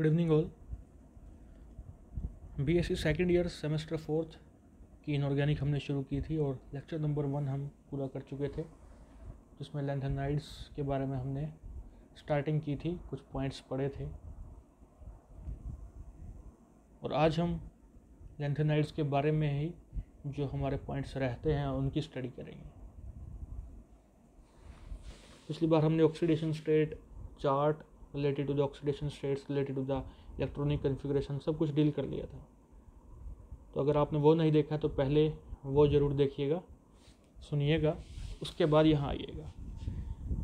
Good evening all. BSc second year semester 4 की inorganic हमने शुरू की थी और लेक्चर नंबर 1 हम पूरा कर चुके थे, जिसमें लैंथेनाइड्स के बारे में हमने स्टार्टिंग की थी, कुछ पॉइंट्स पढ़े थे। और आज हम लैंथेनाइड्स के बारे में ही जो हमारे पॉइंट्स रहते हैं उनकी स्टडी करेंगे। पिछली बार हमने oxidation state chart related to the oxidation states related to the electronic configuration सब कुछ डील कर लिया था। तो अगर आपने वो नहीं देखा तो पहले वो ज़रूर देखिएगा, सुनिएगा, उसके बाद यहाँ आइएगा।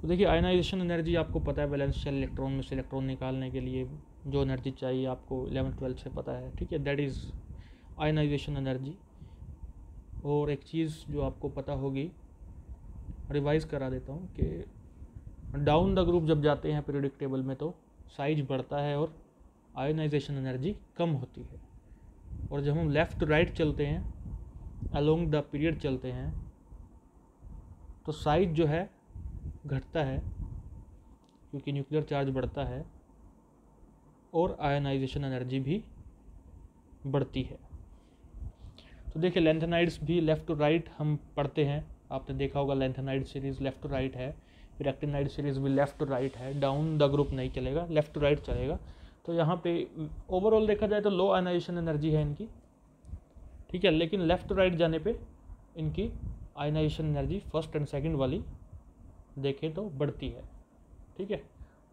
तो देखिए, आयनाइजेशन एनर्जी आपको पता है, वैलेंस शेल इलेक्ट्रॉन में से इलेक्ट्रॉन निकालने के लिए जो एनर्जी चाहिए आपको 11th-12th से पता है, ठीक है, दैट इज़ आयनाइजेशन एनर्जी। और एक चीज़ जो आपको पता होगी, रिवाइज करा देता हूँ कि डाउन द ग्रुप जब जाते हैं पीरियोडिक टेबल में तो साइज बढ़ता है और आयनाइजेशन एनर्जी कम होती है। और जब हम लेफ़्ट राइट चलते हैं, अलोंग द पीरियड चलते हैं, तो साइज जो है घटता है क्योंकि न्यूक्लियर चार्ज बढ़ता है और आयनाइजेशन एनर्जी भी बढ़ती है। तो देखिए, लैंथेनाइड्स भी लेफ़्ट टू राइट हम पढ़ते हैं, आपने देखा होगा lanthanide series left to right है, फिर एक्टिनाइड सीरीज़ भी लेफ़्ट टू राइट है, डाउन द ग्रुप नहीं चलेगा, लेफ़्ट टू राइट चलेगा। तो यहाँ पे ओवरऑल देखा जाए तो लो आयनाइजेशन एनर्जी है इनकी, ठीक है, लेकिन लेफ़्ट टू राइट जाने पे इनकी ionization energy first and second वाली देखें तो बढ़ती है, ठीक है।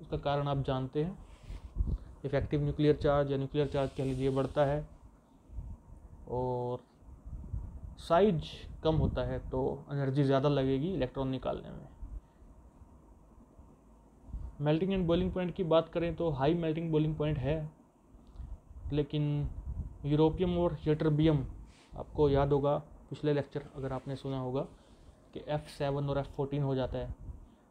उसका कारण आप जानते हैं, इफेक्टिव न्यूक्लियर चार्ज या न्यूक्लियर चार्ज कह लीजिए बढ़ता है और साइज कम होता है तो एनर्जी ज़्यादा लगेगी इलेक्ट्रॉन निकालने में। मेल्टिंग एंड बॉइलिंग पॉइंट की बात करें तो हाई मेल्टिंग बॉइलिंग पॉइंट है, लेकिन यूरोपियम और यटरबियम, आपको याद होगा पिछले लेक्चर अगर आपने सुना होगा कि F7 और F14 हो जाता है,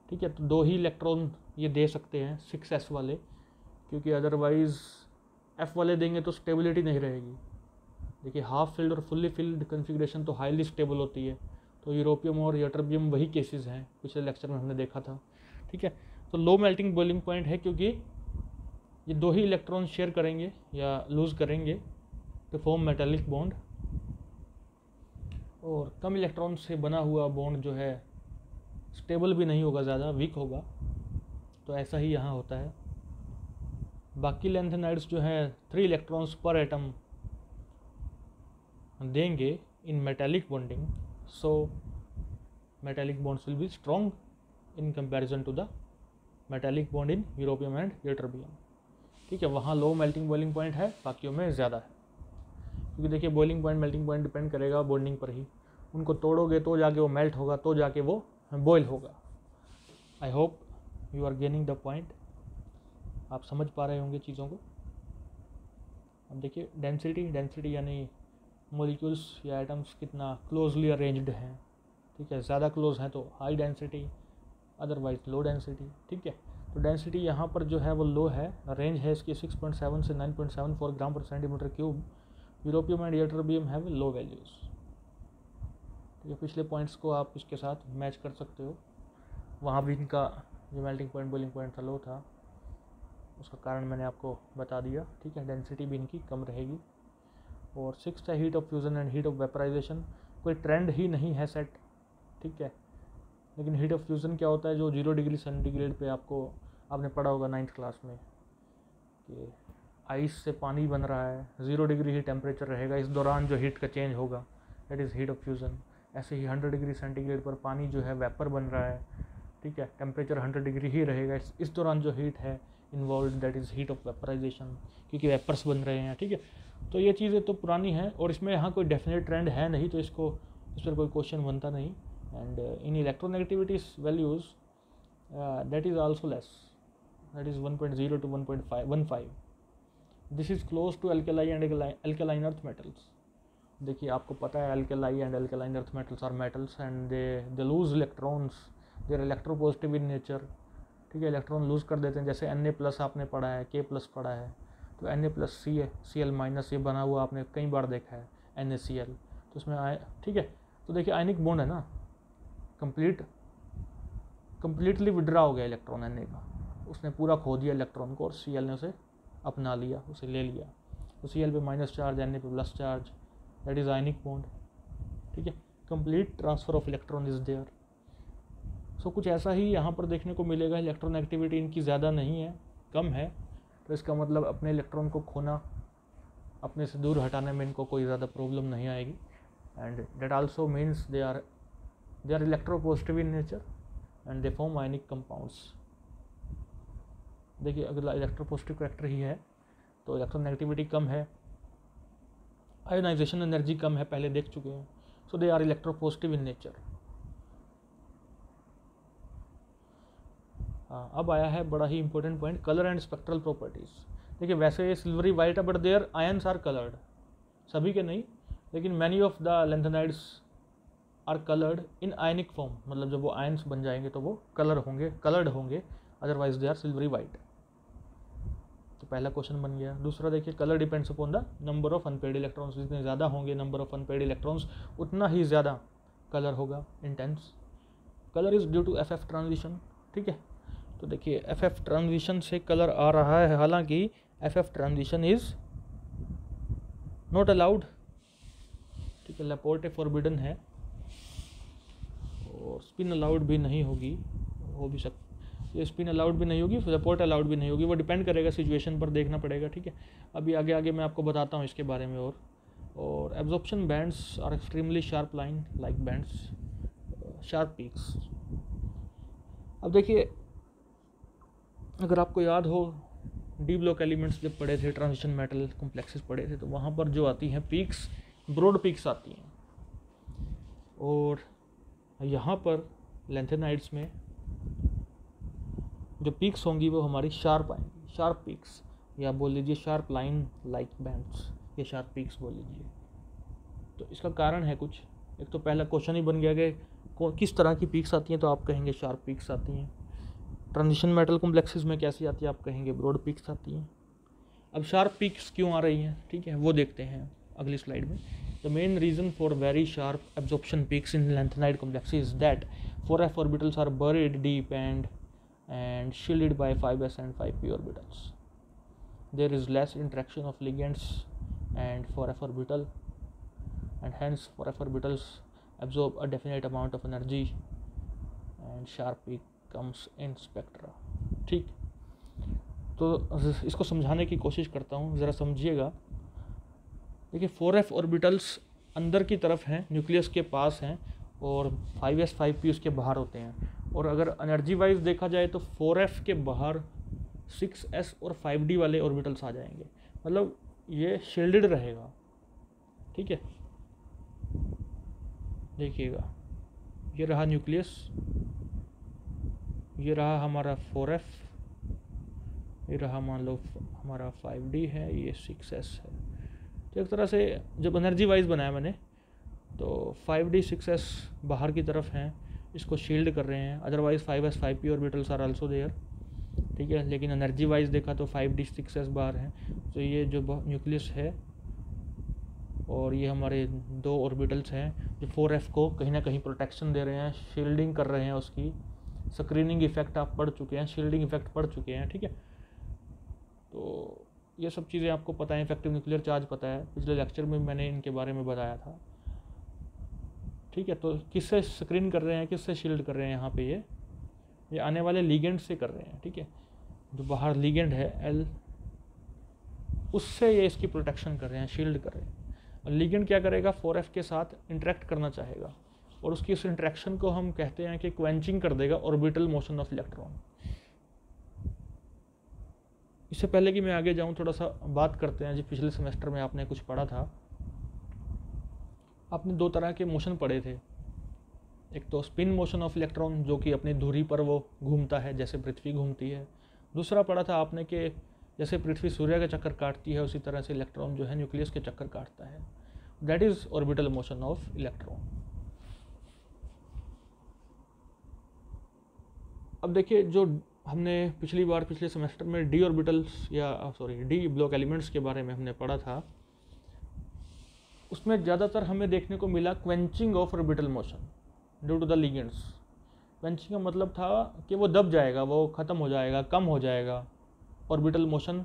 ठीक है। तो 2 ही इलेक्ट्रॉन ये दे सकते हैं 6s वाले, क्योंकि अदरवाइज़ F वाले देंगे तो स्टेबिलिटी नहीं रहेगी। देखिए, हाफ फिल्ड और फुल्ली फिल्ड कन्फिग्रेशन तो हाईली स्टेबल होती है, तो यूरोपियम और यटरबियम वही केसेस हैं, पिछले लेक्चर में हमने देखा था, ठीक है। तो लो मेल्टिंग बॉइलिंग पॉइंट है क्योंकि ये 2 ही इलेक्ट्रॉन शेयर करेंगे या लूज़ करेंगे टू फॉर्म मेटालिक बॉन्ड, और कम इलेक्ट्रॉन से बना हुआ बॉन्ड जो है स्टेबल भी नहीं होगा, ज़्यादा वीक होगा। तो ऐसा ही यहाँ होता है। बाकी लैंथेनाइड्स जो है 3 इलेक्ट्रॉन्स पर एटम देंगे in metallic bonding, so metallic bonds will be strong in comparison to the metallic bond in europium and ytterbium, ठीक है। वहाँ लो मेल्टिंग बॉइलिंग पॉइंट है, बाकियों में ज़्यादा है, क्योंकि देखिए boiling point melting point depend करेगा बॉन्डिंग पर ही। उनको तोड़ोगे तो जाके वो मेल्ट होगा, तो जाके वो बॉयल होगा। I hope you are gaining the point, आप समझ पा रहे होंगे चीज़ों को। अब देखिए डेंसिटी यानी मॉलिक्यूल्स या एटम्स कितना क्लोजली अरेंज्ड हैं, ठीक है। ज़्यादा क्लोज हैं तो high density, otherwise low density, ठीक है। तो डेंसिटी यहाँ पर जो है वो लो है, रेंज है इसकी 6.7 से 9.74 ग्राम पर centimetre cube. Europium and ytterbium have low values, ठीक है। पिछले पॉइंट्स को आप इसके साथ मैच कर सकते हो, वहाँ भी इनका जो मेल्टिंग पॉइंट बॉइलिंग पॉइंट था लो था, उसका कारण मैंने आपको बता दिया, ठीक है। डेंसिटी भी इनकी कम रहेगी। और 6th है heat of fusion and heat of vaporization, कोई ट्रेंड ही नहीं है सेट, ठीक है। लेकिन हीट ऑफ फ्यूज़न क्या होता है, जो 0 डिग्री सेंटीग्रेड पे आपने पढ़ा होगा 9th क्लास में कि आइस से पानी बन रहा है, 0 डिग्री ही टेम्परेचर रहेगा, इस दौरान जो हीट का चेंज होगा that is heat of fusion. ऐसे ही 100 डिग्री सेंटीग्रेड पर पानी जो है वेपर बन रहा है, ठीक है, टेम्परेचर 100 डिग्री ही रहेगा, इस दौरान जो हीट है involve that is heat of vaporization, क्योंकि वेपर्स बन रहे हैं, ठीक है। तो ये चीज़ें तो पुरानी हैं और इसमें यहाँ कोई डेफिनेट ट्रेंड है नहीं, तो इस पर कोई क्वेश्चन बनता नहीं। And in electronegativities values that is also less, that is 1.0 to 1.15. This is close to alkali and alkaline earth metals. देखिए, आपको पता है alkali and alkaline earth metals are metals and they lose electrons, they are electropositive in nature, ठीक है। Electron loose कर देते हैं, जैसे Na+ आपने पढ़ा है, K+ पढ़ा है, तो Na+ Cl- ये बना हुआ आपने कई बार देखा है, NaCl, तो उसमें ठीक है। तो देखिए आयनिक बॉन्ड है ना, कंप्लीटली विड्रा हो गया इलेक्ट्रॉन Na का, उसने पूरा खो दिया इलेक्ट्रॉन को और Cl ने उसे अपना लिया, उसे ले लिया। तो Cl पे माइनस चार्ज, Na पे plus charge, that is ionic bond. ठीक है, complete transfer of electron is there. So कुछ ऐसा ही यहाँ पर देखने को मिलेगा। इलेक्ट्रॉन एक्टिविटी इनकी ज़्यादा नहीं है, कम है, तो इसका मतलब अपने इलेक्ट्रॉन को खोना, अपने से दूर हटाने में इनको कोई ज़्यादा प्रॉब्लम नहीं आएगी। And that also means they are electropositive in nature and they form ionic compounds. देखिए अगला इलेक्ट्रोपॉजिटिव कैरेक्टर ही है, तो इलेक्ट्रॉन नेगेटिविटी कम है, आयोनाइजेशन एनर्जी कम है, पहले देख चुके हैं। So they are electropositive in nature. अब आया है बड़ा ही important point, colour and spectral properties. देखिए वैसे ये सिल्वरी वाइट है, but their ions are coloured, सभी के नहीं, लेकिन many of the lanthanides are coloured in ionic form, मतलब जब वो आयंस बन जाएंगे तो वो कलर्ड होंगे, otherwise they are silvery white. तो पहला क्वेश्चन बन गया। दूसरा देखिए, colour depends upon the number of unpaired electrons. जितने ज़्यादा होंगे नंबर ऑफ अनपेड इलेक्ट्रॉन्स, उतना ही ज़्यादा कलर होगा, intense. Colour is due to FF transition. ठीक है, तो देखिए FF ट्रांजिशन से कलर आ रहा है, हालांकि FF transition is not allowed. ठीक है, लैपोर्टे फॉरबिडन है, और स्पिन अलाउड भी नहीं होगी, हो भी सकता, ये स्पिन अलाउड भी नहीं होगी, लैपोर्ट अलाउड भी नहीं होगी, वो डिपेंड करेगा सिचुएशन पर, देखना पड़ेगा। ठीक है, अभी आगे मैं आपको बताता हूँ इसके बारे में। और absorption bands are extremely sharp line like bands, sharp peaks. अब देखिए अगर आपको याद हो, डी ब्लॉक एलिमेंट्स जब पढ़े थे, ट्रांजिशन मेटल कॉम्प्लेक्सेस पढ़े थे, तो वहाँ पर जो आती हैं पीक्स, ब्रॉड पीक्स आती हैं, और यहाँ पर लैंथेनाइड्स में जो पीक्स होंगी वो हमारी शार्प आएंगी, शार्प पीक्स, या बोल लीजिए शार्प लाइन लाइक बैंड्स, या शार्प पीक्स बोल लीजिए। तो इसका कारण है कुछ, एक तो पहला क्वेश्चन ही बन गया कि किस तरह की पीक्स आती हैं, तो आप कहेंगे शार्प पीक्स आती हैं। ट्रांजिशन मेटल कॉम्प्लेक्सेस में कैसी आती है, आप कहेंगे ब्रॉड पीक्स आती हैं। अब शार्प पीक्स क्यों आ रही हैं, ठीक है, वो देखते हैं अगली स्लाइड में। The main reason for very sharp absorption peaks in lanthanide complexes is that 4f orbitals are buried deep and shielded by 5s and 5p orbitals. There is less interaction of ligands and 4f orbital, and hence 4f orbitals absorb a definite amount of energy and sharp peak comes in spectra. ठीक, तो इसको समझाने की कोशिश करता हूँ, ज़रा समझिएगा। देखिए 4f ऑर्बिटल्स अंदर की तरफ हैं, न्यूक्लियस के पास हैं, और 5s 5p उसके बाहर होते हैं। और अगर एनर्जी वाइज देखा जाए तो 4f के बाहर 6s और 5d वाले ऑर्बिटल्स आ जाएंगे, मतलब ये शील्डेड रहेगा। ठीक है, देखिएगा, ये रहा न्यूक्लियस, ये रहा हमारा 4f, ये रहा मान लो हमारा 5d है, ये 6s है। तो एक तरह से जब एनर्जी वाइज बनाया मैंने, तो 5d 6s बाहर की तरफ हैं, इसको शील्ड कर रहे हैं, otherwise 5s 5p orbitals are also there. ठीक है, लेकिन एनर्जी वाइज देखा तो 5d 6s बाहर हैं। तो ये जो न्यूक्लियस है और ये हमारे दो ऑर्बिटल्स हैं जो 4f को कहीं ना कहीं प्रोटेक्शन दे रहे हैं, शील्डिंग कर रहे हैं, उसकी स्क्रीनिंग इफेक्ट आप पढ़ चुके हैं, शील्डिंग इफेक्ट पढ़ चुके हैं। ठीक है, तो ये सब चीज़ें आपको पता है, इफेक्टिव न्यूक्लियर चार्ज पता है, पिछले लेक्चर में मैंने इनके बारे में बताया था। ठीक है, तो किससे स्क्रीन कर रहे हैं, किससे शील्ड कर रहे हैं, यहाँ पे ये आने वाले लीगेंड से कर रहे हैं। ठीक है, जो बाहर लीगेंड है L, उससे ये इसकी प्रोटेक्शन कर रहे हैं, शील्ड कर रहे हैं। और लीगेंड क्या करेगा, 4f के साथ इंटरेक्ट करना चाहेगा, और उसकी इस इंटरेक्शन को हम कहते हैं कि क्वेंचिंग कर देगा ऑर्बिटल मोशन ऑफ इलेक्ट्रॉन। इससे पहले कि मैं आगे जाऊं, थोड़ा सा बात करते हैं। जो पिछले सेमेस्टर में आपने कुछ पढ़ा था, आपने दो तरह के मोशन पढ़े थे। एक तो स्पिन मोशन ऑफ इलेक्ट्रॉन, जो कि अपनी धुरी पर वो घूमता है जैसे पृथ्वी घूमती है। दूसरा पढ़ा था आपने कि जैसे पृथ्वी सूर्य का चक्कर काटती है, उसी तरह से इलेक्ट्रॉन जो है न्यूक्लियस के चक्कर काटता है। That is orbital motion of electron. अब देखिए, जो हमने पिछली बार पिछले सेमेस्टर में D orbitals D block elements के बारे में हमने पढ़ा था, उसमें ज़्यादातर हमें देखने को मिला quenching of orbital motion due to the ligands. Quenching का मतलब था कि वो दब जाएगा, वो ख़त्म हो जाएगा, कम हो जाएगा ऑर्बिटल मोशन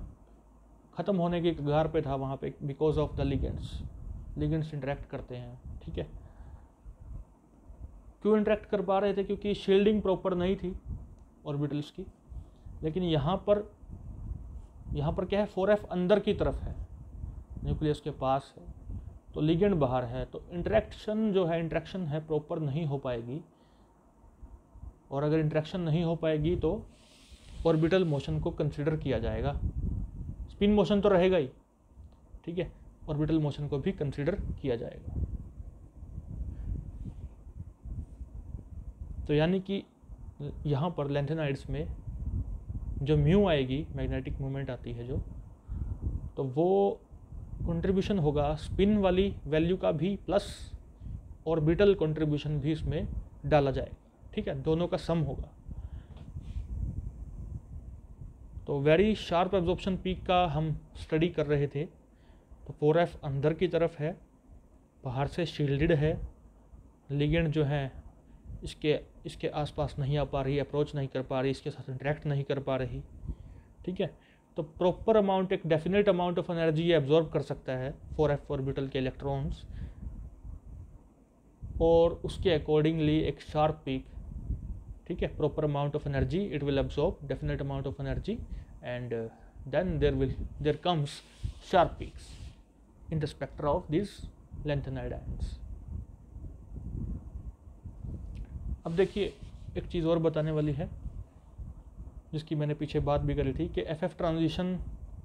ख़त्म होने की कगार पे था वहाँ पे, because of the ligands interact करते हैं, ठीक है। क्यों इंटरेक्ट कर पा रहे थे? क्योंकि शील्डिंग प्रॉपर नहीं थी ऑर्बिटल्स की। लेकिन यहाँ पर क्या है, 4f अंदर की तरफ है, न्यूक्लियस के पास है, तो लिगेंड बाहर है, तो इंटरेक्शन है प्रॉपर नहीं हो पाएगी। और अगर इंटरेक्शन नहीं हो पाएगी तो ऑर्बिटल मोशन को कंसिडर किया जाएगा। स्पिन मोशन तो रहेगा ही, ठीक है, ऑर्बिटल मोशन को भी कंसिडर किया जाएगा। तो यानी कि यहाँ पर लैंथेनाइड्स में जो म्यू आएगी, मैग्नेटिक मोमेंट आती है जो, तो वो कंट्रीब्यूशन होगा स्पिन वाली वैल्यू का भी प्लस ऑर्बिटल कंट्रीब्यूशन भी इसमें डाला जाएगा, ठीक है, दोनों का सम होगा। तो वेरी शार्प एब्जॉर्प्शन पीक का हम स्टडी कर रहे थे। तो 4f अंदर की तरफ है, बाहर से शील्डेड है, लिगेंड जो है इसके आसपास नहीं आ पा रही, अप्रोच नहीं कर पा रही, इसके साथ इंटरेक्ट नहीं कर पा रही, ठीक है। तो प्रॉपर अमाउंट, एक डेफिनेट अमाउंट ऑफ एनर्जी ये एब्जॉर्ब कर सकता है 4f ऑर्बिटल के इलेक्ट्रॉन्स, और उसके अकॉर्डिंगली एक शार्प पीक, ठीक है, proper amount of energy it will absorb, definite amount of energy, and then there comes sharp peaks in the spectra of this lanthanide ions. अब देखिए एक चीज़ और बताने वाली है जिसकी मैंने पीछे बात भी करी थी कि FF ट्रांजिशन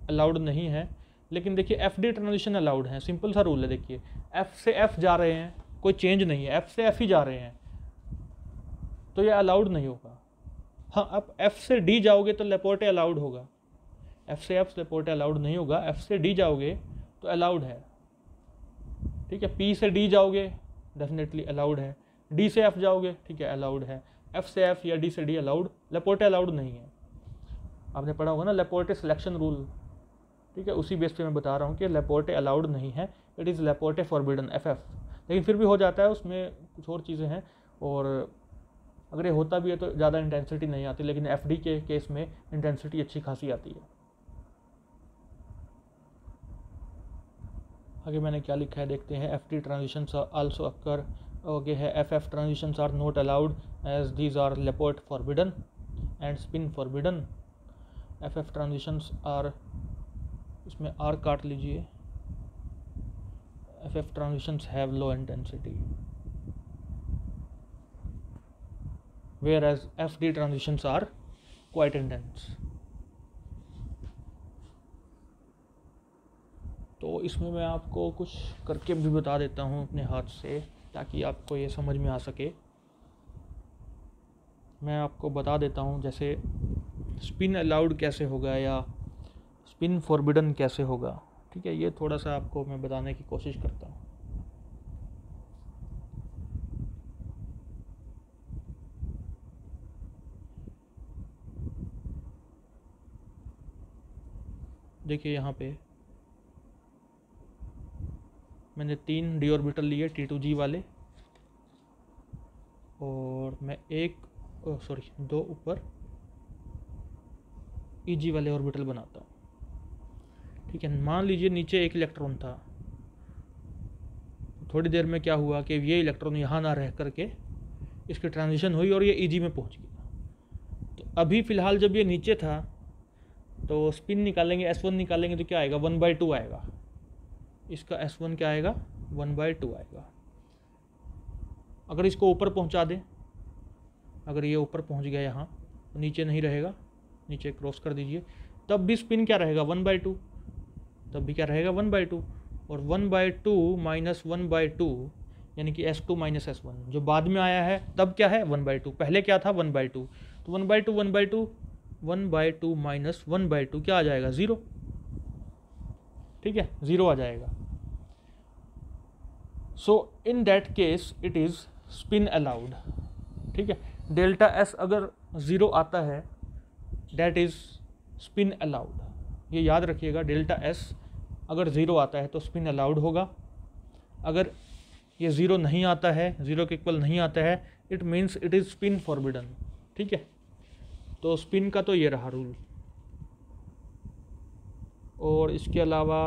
अलाउड नहीं है, लेकिन देखिए FD ट्रांजिशन अलाउड है। सिंपल सा रूल है, देखिए F से F जा रहे हैं, कोई चेंज नहीं है, F से F ही जा रहे हैं, तो ये अलाउड नहीं होगा। हाँ, अब F से D जाओगे तो लेपोर्टे अलाउड होगा, F से F लेपोर्टे अलाउड नहीं होगा, F से D जाओगे तो अलाउड है, ठीक है। P से D जाओगे डेफिनेटली अलाउड है, D से F जाओगे, ठीक है, अलाउड है। F से F या D से D अलाउड, लेपोर्टे अलाउड नहीं है। आपने पढ़ा होगा ना लेपोर्टे सिलेक्शन रूल, ठीक है, उसी बेस पे मैं बता रहा हूँ कि लेपोर्टे अलाउड नहीं है, it is Laporte forbidden FF। लेकिन फिर भी हो जाता है, उसमें कुछ और चीज़ें हैं, और अगर ये होता भी है तो ज़्यादा इंटेंसिटी नहीं आती, लेकिन FD के केस में इंटेंसिटी अच्छी खासी आती है। आगे मैंने क्या लिखा है देखते हैं। FD transitions also occur, okay है, FF transitions are not allowed as these are Laporte forbidden and spin forbidden. FF transitions are, इसमें R काट लीजिए, FF transitions have low intensity whereas FD transitions are quite intense। तो इसमें मैं आपको कुछ करके भी बता देता हूँ अपने हाथ से, ताकि आपको ये समझ में आ सके। मैं आपको बता देता हूँ जैसे स्पिन अलाउड कैसे होगा या स्पिन फॉरबिडन कैसे होगा, ठीक है, ये थोड़ा सा आपको मैं बताने की कोशिश करता हूँ। देखिए यहाँ पे मैंने 3 d ऑर्बिटल लिए T2G वाले, और मैं 2 ऊपर EG वाले ऑर्बिटल बनाता हूँ, ठीक है। मान लीजिए नीचे एक इलेक्ट्रॉन था, थोड़ी देर में क्या हुआ कि ये इलेक्ट्रॉन यहाँ ना रह करके इसकी ट्रांजिशन हुई और ये EG में पहुँच गया। तो अभी फ़िलहाल जब ये नीचे था तो स्पिन निकालेंगे, S1 निकालेंगे तो क्या आएगा, 1/2 आएगा। इसका S1 क्या आएगा, 1/2 आएगा। अगर इसको ऊपर पहुंचा दें, अगर ये ऊपर पहुंच गया यहाँ, तो नीचे नहीं रहेगा, नीचे क्रॉस कर दीजिए, तब भी स्पिन क्या रहेगा, 1/2, तब भी क्या रहेगा 1/2। और 1/2 माइनस 1/2 यानी कि S2 माइनस S1 जो बाद में आया है, तब क्या है 1/2, पहले क्या था 1/2, तो 1/2 माइनस 1/2 क्या आ जाएगा, 0, ठीक है, 0 आ जाएगा। So in that case it is spin allowed, ठीक है। डेल्टा S अगर 0 आता है दैट इज़ स्पिन अलाउड, ये याद रखिएगा। डेल्टा S अगर 0 आता है तो स्पिन अलाउड होगा, अगर ये 0 नहीं आता है, 0 के इक्वल नहीं आता है, it means it is spin forbidden, ठीक है। तो स्पिन का तो ये रहा रूल। और इसके अलावा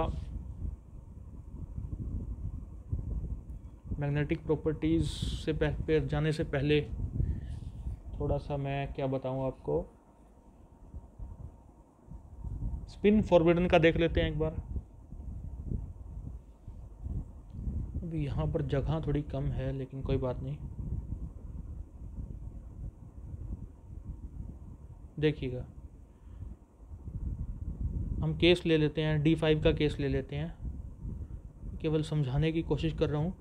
मैग्नेटिक प्रॉपर्टीज़ से पे जाने से पहले थोड़ा सा मैं क्या बताऊं आपको, स्पिन फॉरबिडन का देख लेते हैं एक बार। अभी यहाँ पर जगह थोड़ी कम है लेकिन कोई बात नहीं, देखिएगा हम केस ले लेते हैं, D5 का केस ले लेते हैं, केवल समझाने की कोशिश कर रहा हूँ,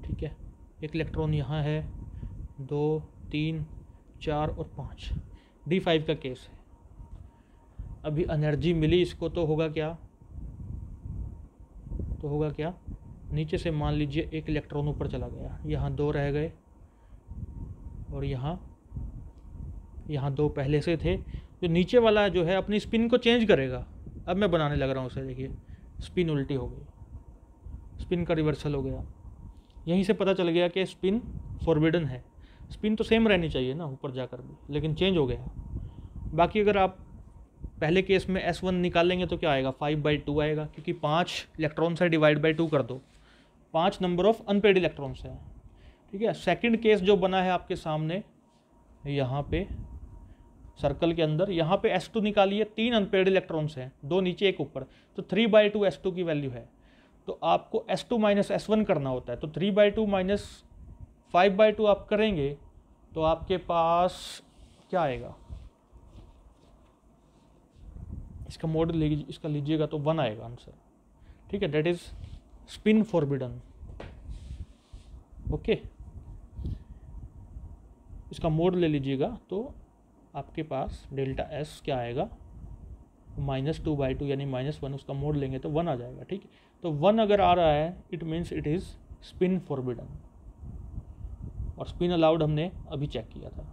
ठीक है। एक इलेक्ट्रॉन यहाँ है, 2 3 4 और 5, D5 का केस है। अभी एनर्जी मिली इसको तो होगा क्या, नीचे से मान लीजिए एक इलेक्ट्रॉन ऊपर चला गया, यहाँ 2 रह गए और यहाँ 2 पहले से थे। जो नीचे वाला जो है अपनी स्पिन को चेंज करेगा। अब मैं बनाने लग रहा हूँ उसे, देखिए स्पिन उल्टी हो गई, स्पिन का रिवर्सल हो गया। यहीं से पता चल गया कि स्पिन फॉरबिडन है। स्पिन तो सेम रहनी चाहिए ना ऊपर जाकर भी, लेकिन चेंज हो गया। बाकी अगर आप पहले केस में S1 निकालेंगे तो क्या आएगा, 5/2 आएगा, क्योंकि 5 इलेक्ट्रॉन से डिवाइड बाई 2 कर दो, 5 नंबर ऑफ अनपेड इलेक्ट्रॉन्स हैं, ठीक है। सेकंड केस जो बना है आपके सामने यहाँ पे सर्कल के अंदर, यहाँ पे S2 निकालिए, 3 अनपेड इलेक्ट्रॉन्स हैं, 2 नीचे 1 ऊपर, तो 3/2 S2 की वैल्यू है। तो आपको S2 माइनस S1 करना होता है, तो 3/2 माइनस 5/2 आप करेंगे तो आपके पास क्या आएगा, इसका मॉडल इसका लीजिएगा तो 1 आएगा आंसर, ठीक है। That is spin forbidden, okay. इसका मोड ले लीजिएगा तो आपके पास डेल्टा S क्या आएगा, -2/2 यानी -1, उसका मोड लेंगे तो 1 आ जाएगा, ठीक है। तो 1 अगर आ रहा है it means it is spin forbidden, और स्पिन अलाउड हमने अभी चेक किया था।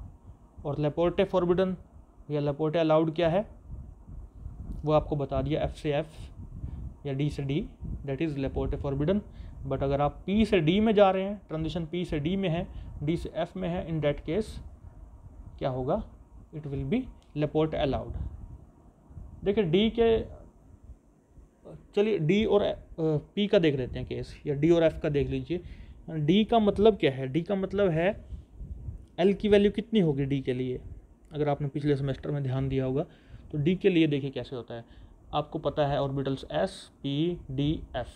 और लेपोर्टे फॉरबिडन या लेपोर्टे अलाउड क्या है वो आपको बता दिया, F से F या D से D, that is Laporte forbidden. But अगर आप P से D में जा रहे हैं, ट्रांजिशन P से D में है, D से F में है, इन दैट केस क्या होगा, इट विल बी लेपोर्टे अलाउड। देखिए D के, चलिए D और P का देख लेते हैं केस, या D और F का देख लीजिए। D का मतलब क्या है, D का मतलब है L की वैल्यू कितनी होगी D के लिए, अगर आपने पिछले सेमेस्टर में ध्यान दिया होगा तो D के लिए देखिए कैसे होता है। आपको पता है orbitals S P D F,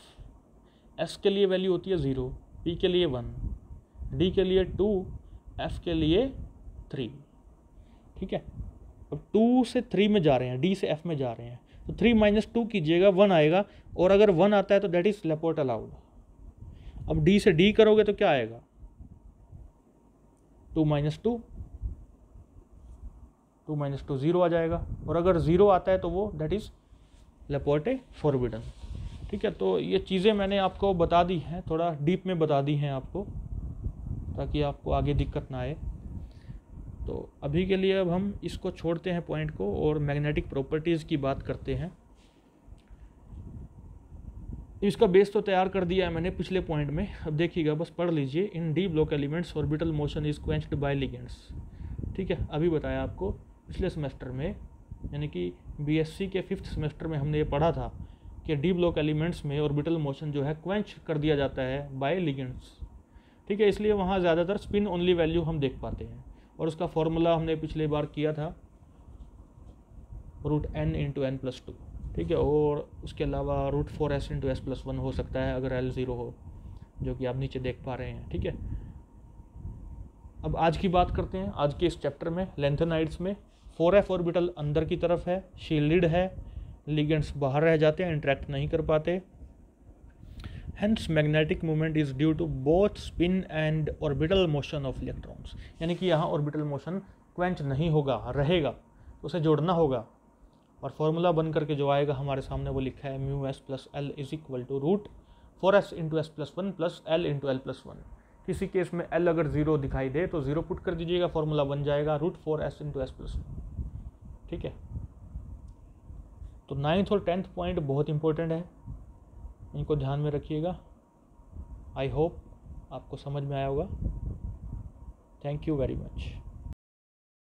S के लिए वैल्यू होती है 0, P के लिए 1, D के लिए 2, F के लिए 3, ठीक है। अब 2 से 3 में जा रहे हैं, D से F में जा रहे हैं, तो 3 - 2 कीजिएगा, 1 आएगा, और अगर 1 आता है तो दैट इज लेपोर्ट अलाउड। अब D से D करोगे तो क्या आएगा, 2 - 2, 2 - 2 0 आ जाएगा, और अगर 0 आता है तो वो दैट इज लेपोर्टे फॉरबिडन, ठीक है। तो ये चीज़ें मैंने आपको बता दी हैं, थोड़ा डीप में बता दी हैं आपको, ताकि आपको आगे दिक्कत ना आए। तो अभी के लिए अब हम इसको छोड़ते हैं पॉइंट को, और मैग्नेटिक प्रॉपर्टीज़ की बात करते हैं। इसका बेस तो तैयार कर दिया है मैंने पिछले पॉइंट में, अब देखिएगा, बस पढ़ लीजिए। In D block elements orbital motion is quenched by ligands, ठीक है। अभी बताया आपको पिछले सेमेस्टर में, यानी कि BSc के 5th सेमेस्टर में हमने ये पढ़ा था कि डी ब्लॉक एलिमेंट्स में ऑर्बिटल मोशन जो है क्वेंच कर दिया जाता है बाय लिगेंड्स, ठीक है। इसलिए वहाँ ज़्यादातर स्पिन ओनली वैल्यू हम देख पाते हैं, और उसका फॉर्मूला हमने पिछले बार किया था, √n × n+2, ठीक है। और उसके अलावा √4s × s+1 हो सकता है अगर L 0 हो, जो कि आप नीचे देख पा रहे हैं, ठीक है। अब आज की बात करते हैं। आज के इस चैप्टर में लेंथेनाइड्स में 4f ऑर्बिटल अंदर की तरफ है, शील्डेड है, लिगेंड्स बाहर रह जाते हैं, इंटरेक्ट नहीं कर पाते। Hence magnetic movement is due to both spin and orbital motion of electrons, यानी कि यहाँ ऑर्बिटल मोशन क्वेंच नहीं होगा, रहेगा, उसे जोड़ना होगा। और फॉर्मूला बन करके जो आएगा हमारे सामने वो लिखा है μs + L = √4s × s+1 + L × l+1। किसी केस में L अगर 0 दिखाई दे तो 0 पुट कर दीजिएगा, फॉर्मूला बन जाएगा √4s × s+1, ठीक है। तो 9th और 10th पॉइंट बहुत इंपॉर्टेंट है, इनको ध्यान में रखिएगा। आई होप आपको समझ में आया होगा। Thank you very much.